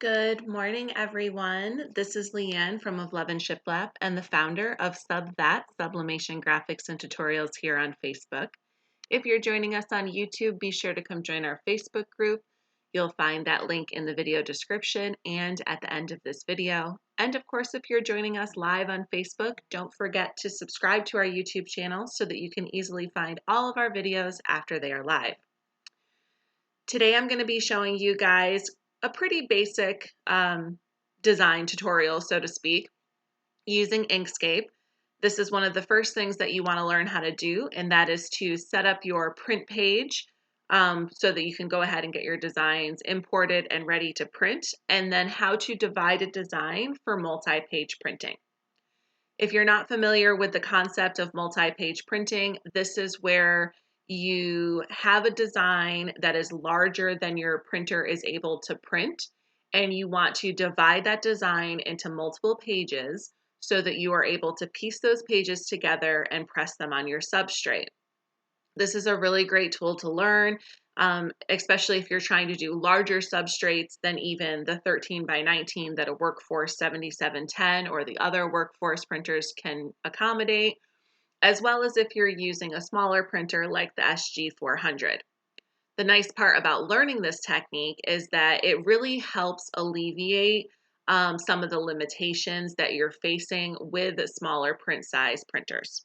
Good morning, everyone. This is Leanne from Of Love and Shiplap and the founder of Sublimation Graphics and Tutorials here on Facebook. If you're joining us on YouTube, be sure to come join our Facebook group. You'll find that link in the video description and at the end of this video. And of course, if you're joining us live on Facebook, don't forget to subscribe to our YouTube channel so that you can easily find all of our videos after they are live. Today I'm going to be showing you guys a pretty basic design tutorial, so to speak, using Inkscape. This is one of the first things that you want to learn how to do, and that is to set up your print page so that you can go ahead and get your designs imported and ready to print, and then how to divide a design for multi-page printing. If you're not familiar with the concept of multi-page printing, this is where you have a design that is larger than your printer is able to print, and you want to divide that design into multiple pages so that you are able to piece those pages together and press them on your substrate. This is a really great tool to learn, especially if you're trying to do larger substrates than even the 13 by 19 that a Workforce 7710 or the other Workforce printers can accommodate, as well as if you're using a smaller printer like the SG400. The nice part about learning this technique is that it really helps alleviate some of the limitations that you're facing with smaller print size printers.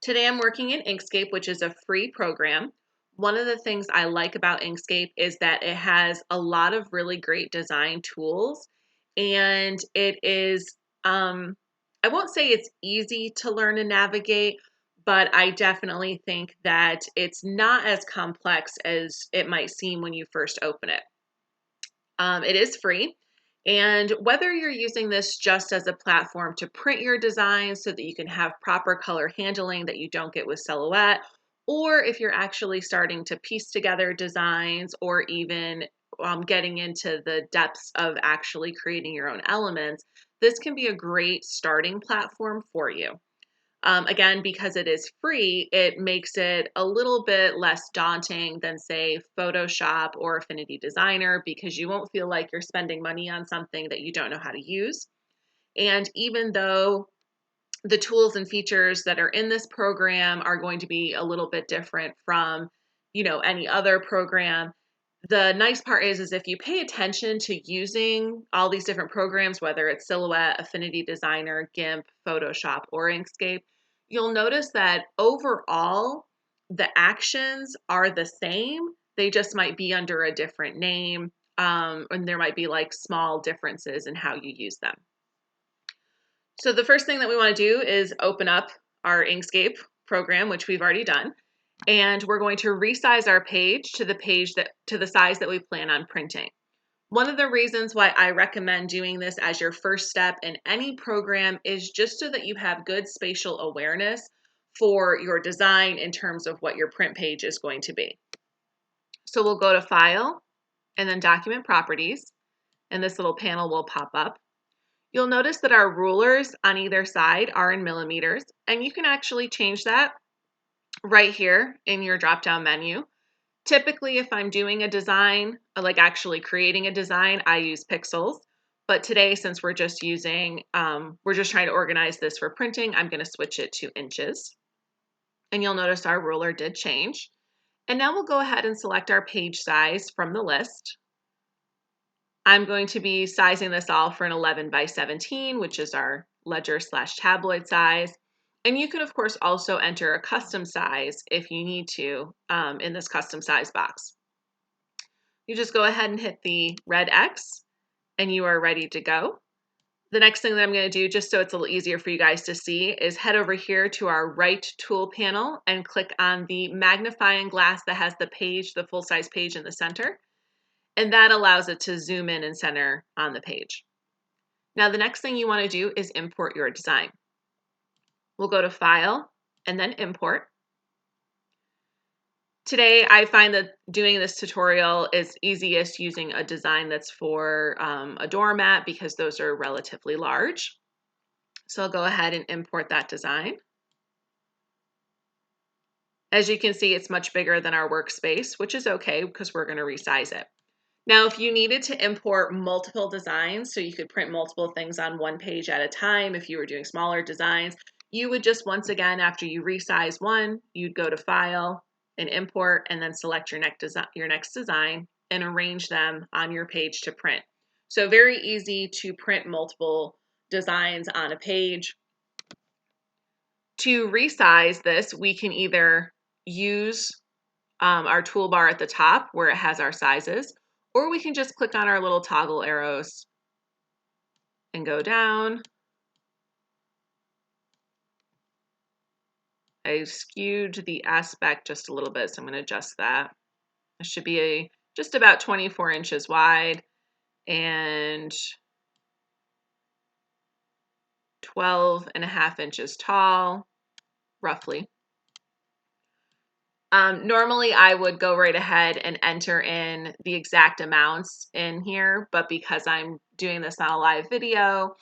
Today I'm working in Inkscape, which is a free program. One of the things I like about Inkscape is that it has a lot of really great design tools, and it is, I won't say it's easy to learn and navigate, but I definitely think that it's not as complex as it might seem when you first open it. It is free. And whether you're using this just as a platform to print your designs so that you can have proper color handling that you don't get with Silhouette, or if you're actually starting to piece together designs or even getting into the depths of actually creating your own elements, this can be a great starting platform for you. Again, because it is free, it makes it a little bit less daunting than, say, Photoshop or Affinity Designer, because you won't feel like you're spending money on something that you don't know how to use. And even though the tools and features that are in this program are going to be a little bit different from, any other program, the nice part is if you pay attention to using all these different programs, whether it's Silhouette, Affinity Designer, GIMP, Photoshop, or Inkscape, you'll notice that overall, the actions are the same. They just might be under a different name, and there might be like small differences in how you use them. So the first thing that we want to do is open up our Inkscape program, which we've already done. And we're going to resize our page to the size that we plan on printing. One of the reasons why I recommend doing this as your first step in any program is just so that you have good spatial awareness for your design in terms of what your print page is going to be. So we'll go to File and then Document Properties, and this little panel will pop up. You'll notice that our rulers on either side are in millimeters, and you can actually change that right here in your drop-down menu. Typically, if I'm doing a design, like actually creating a design, I use pixels. But today, since we're just trying to organize this for printing, I'm going to switch it to inches. And you'll notice our ruler did change. And now we'll go ahead and select our page size from the list. I'm going to be sizing this all for an 11 by 17, which is our ledger/tabloid size. And you can, of course, also enter a custom size if you need to in this custom size box. You just go ahead and hit the red X, and you are ready to go. The next thing that I'm going to do, just so it's a little easier for you guys to see, is head over here to our right tool panel and click on the magnifying glass that has the page, the full-size page in the center. And that allows it to zoom in and center on the page. Now, the next thing you want to do is import your design. We'll go to File and then Import. Today, I find that doing this tutorial is easiest using a design that's for a doormat because those are relatively large. So I'll go ahead and import that design. As you can see, it's much bigger than our workspace, which is okay because we're going to resize it. Now, if you needed to import multiple designs, so you could print multiple things on one page at a time, if you were doing smaller designs, you would just, once again, after you resize one, you'd go to File and Import, and then select your next design and arrange them on your page to print. So very easy to print multiple designs on a page. To resize this, we can either use our toolbar at the top where it has our sizes, or we can just click on our little toggle arrows and go down. I skewed the aspect just a little bit, so I'm going to adjust that. It should be just about 24 inches wide and 12.5 inches tall, roughly. Normally I would go right ahead and enter in the exact amounts in here, but because I'm doing this on a live video,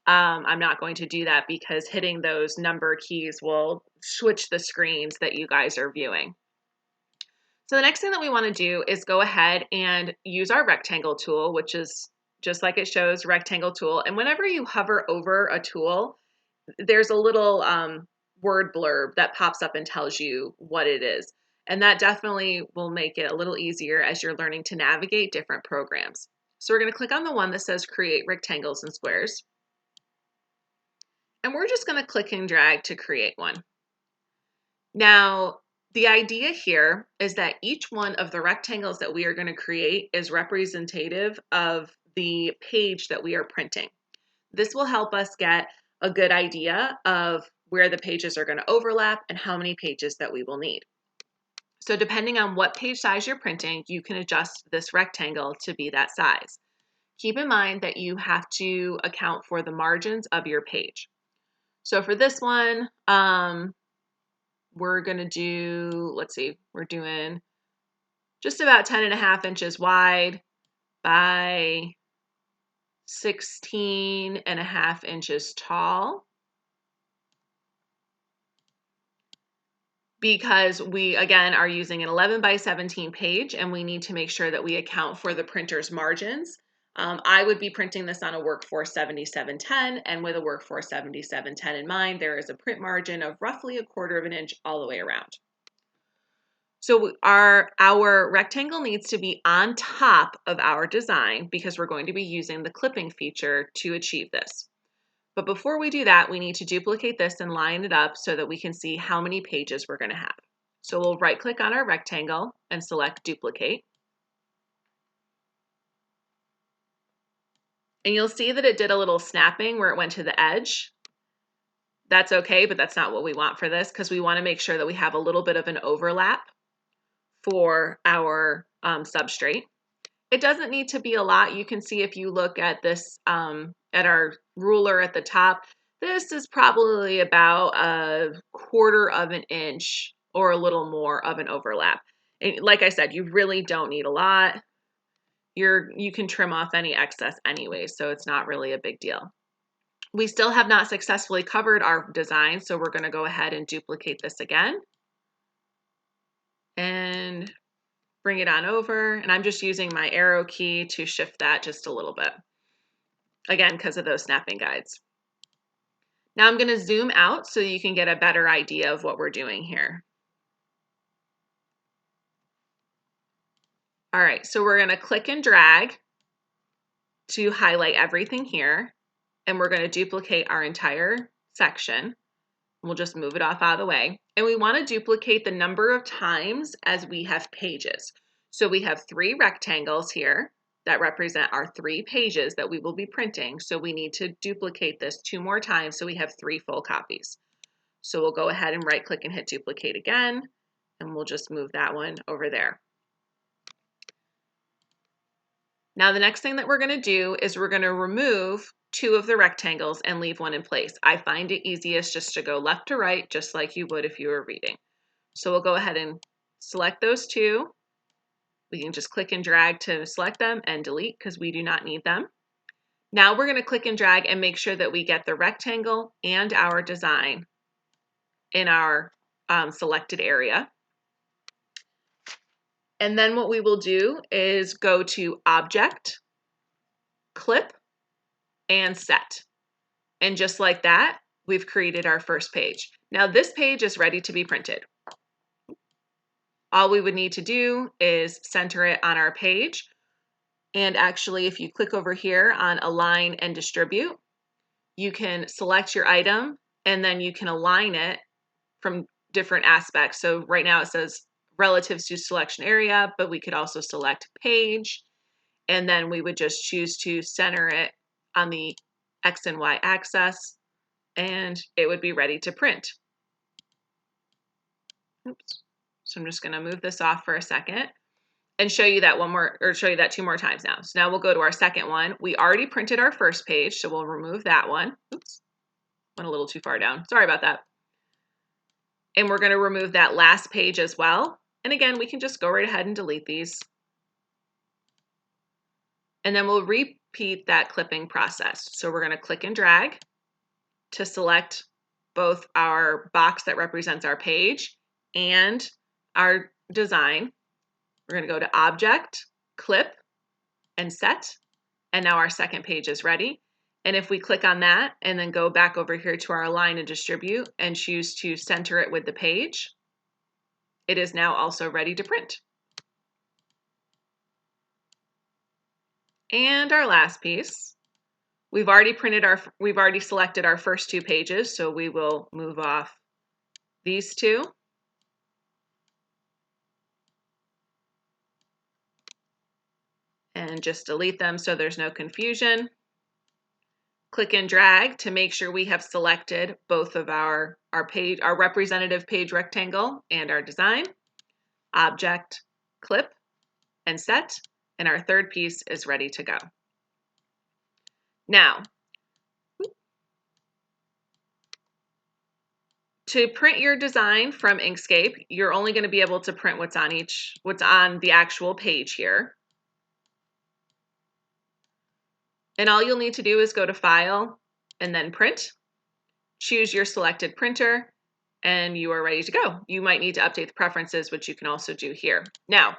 I'm not going to do that because hitting those number keys will switch the screens that you guys are viewing. So the next thing that we want to do is go ahead and use our rectangle tool, which is just like it shows, rectangle tool. And whenever you hover over a tool, there's a little word blurb that pops up and tells you what it is. And that definitely will make it a little easier as you're learning to navigate different programs. So we're going to click on the one that says Create Rectangles and Squares. And we're just going to click and drag to create one. Now, the idea here is that each one of the rectangles that we are going to create is representative of the page that we are printing. This will help us get a good idea of where the pages are going to overlap and how many pages that we will need. So depending on what page size you're printing, you can adjust this rectangle to be that size. Keep in mind that you have to account for the margins of your page. So for this one, we're going to do, let's see, we're doing just about 10.5 inches wide by 16.5 inches tall. Because we, again, are using an 11 by 17 page and we need to make sure that we account for the printer's margins. I would be printing this on a Workforce 7710, and with a Workforce 7710 in mind, there is a print margin of roughly 1/4 of an inch all the way around. So our rectangle needs to be on top of our design because we're going to be using the clipping feature to achieve this. But before we do that, we need to duplicate this and line it up so that we can see how many pages we're going to have. So we'll right click on our rectangle and select duplicate. And you'll see that it did a little snapping where it went to the edge. That's okay, but that's not what we want for this because we want to make sure that we have a little bit of an overlap for our substrate. It doesn't need to be a lot. You can see if you look at this, at our ruler at the top, this is probably about 1/4 of an inch or a little more of an overlap. And like I said, you really don't need a lot. You can trim off any excess anyway, so it's not really a big deal. We still have not successfully covered our design, so we're going to go ahead and duplicate this again. And bring it on over, and I'm just using my arrow key to shift that just a little bit. Again, because of those snapping guides. Now I'm going to zoom out so you can get a better idea of what we're doing here. All right, so we're going to click and drag to highlight everything here, and we're going to duplicate our entire section. We'll just move it off out of the way. And we want to duplicate the number of times as we have pages. So we have 3 rectangles here that represent our 3 pages that we will be printing. So we need to duplicate this 2 more times so we have 3 full copies. So we'll go ahead and right click and hit duplicate again, and we'll just move that one over there. Now the next thing that we're going to do is we're going to remove 2 of the rectangles and leave one in place. I find it easiest just to go left to right, just like you would if you were reading. So we'll go ahead and select those 2. We can just click and drag to select them and delete because we do not need them. Now we're going to click and drag and make sure that we get the rectangle and our design in our selected area. And then what we will do is go to Object, Clip, and Set. And just like that, we've created our first page. Now this page is ready to be printed. All we would need to do is center it on our page. And actually, if you click over here on Align and Distribute, you can select your item and then you can align it from different aspects. So right now it says relative to selection area, but we could also select page, and then we would just choose to center it on the X and Y axis, and it would be ready to print. Oops. So I'm just going to move this off for a second and show you that show you that two more times now. So now we'll go to our second one. We already printed our first page, so we'll remove that one. Oops, went a little too far down. Sorry about that. And we're going to remove that last page as well. And again, we can just go right ahead and delete these. And then we'll repeat that clipping process. So we're going to click and drag to select both our box that represents our page and our design. We're going to go to Object, Clip, and Set. And now our second page is ready. And if we click on that and then go back over here to our Align and Distribute and choose to center it with the page, it is now also ready to print. And our last piece, we've already selected our first two pages, so we will move off these two. And just delete them so there's no confusion. Click and drag to make sure we have selected both of our representative page rectangle and our design. Object, Clip, and Set. And our third piece is ready to go. Now, to print your design from Inkscape, you're only going to be able to print what's on the actual page here. And all you'll need to do is go to File and then Print. Choose your selected printer and you are ready to go. You might need to update the preferences, which you can also do here. Now,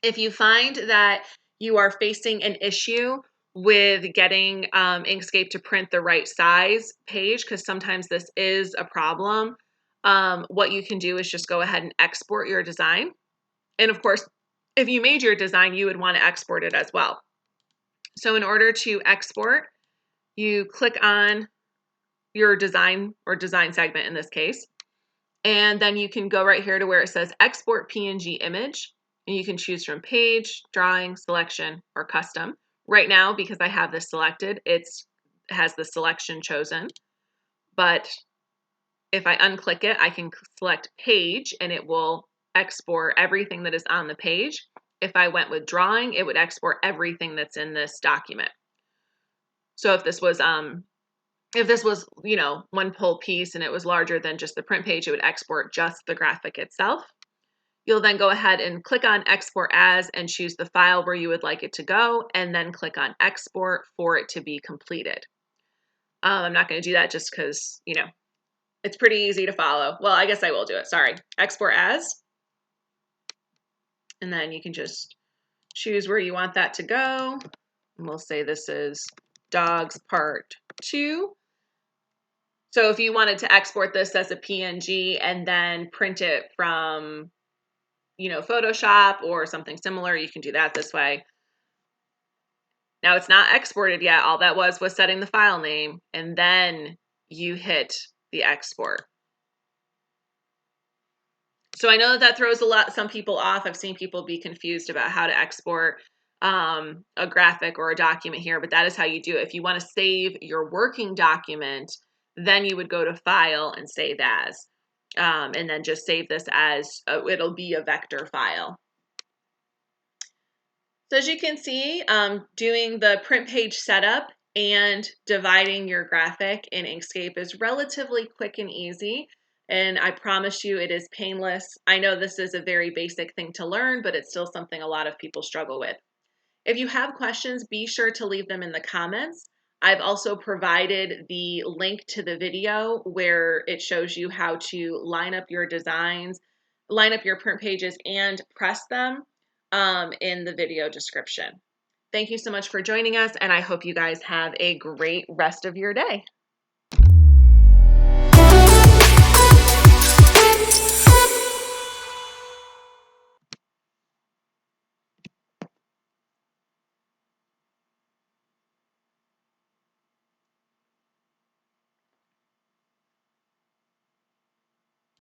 if you find that you are facing an issue with getting Inkscape to print the right size page, because sometimes this is a problem, what you can do is just go ahead and export your design. And of course, if you made your design, you would want to export it as well. So in order to export, you click on your design or design segment in this case, and then you can go right here to where it says Export PNG Image, and you can choose from Page, Drawing, Selection, or Custom. Right now, because I have this selected, it has the selection chosen, but if I unclick it, I can select Page, and it will export everything that is on the page. If I went with Drawing, it would export everything that's in this document. So if this was, you know, one whole piece and it was larger than just the print page, it would export just the graphic itself. You'll then go ahead and click on Export As and choose the file where you would like it to go, and then click on Export for it to be completed. I'm not going to do that just because, you know, it's pretty easy to follow. Well, I guess I will do it. Sorry. Export As. And then you can just choose where you want that to go. And we'll say this is Dogs Part 2. So if you wanted to export this as a PNG and then print it from, you know, Photoshop or something similar, you can do that this way. Now it's not exported yet. All that was setting the file name, and then you hit the export. So I know that throws some people off. I've seen people be confused about how to export a graphic or a document here, but that is how you do it. If you want to save your working document, then you would go to File and Save As, and then just save this as, it'll be a vector file. So as you can see, doing the print page setup and dividing your graphic in Inkscape is relatively quick and easy. And I promise you it is painless. I know this is a very basic thing to learn, but it's still something a lot of people struggle with. If you have questions, be sure to leave them in the comments. I've also provided the link to the video where it shows you how to line up your designs, line up your print pages and press them. in the video description. Thank you so much for joining us, and I hope you guys have a great rest of your day.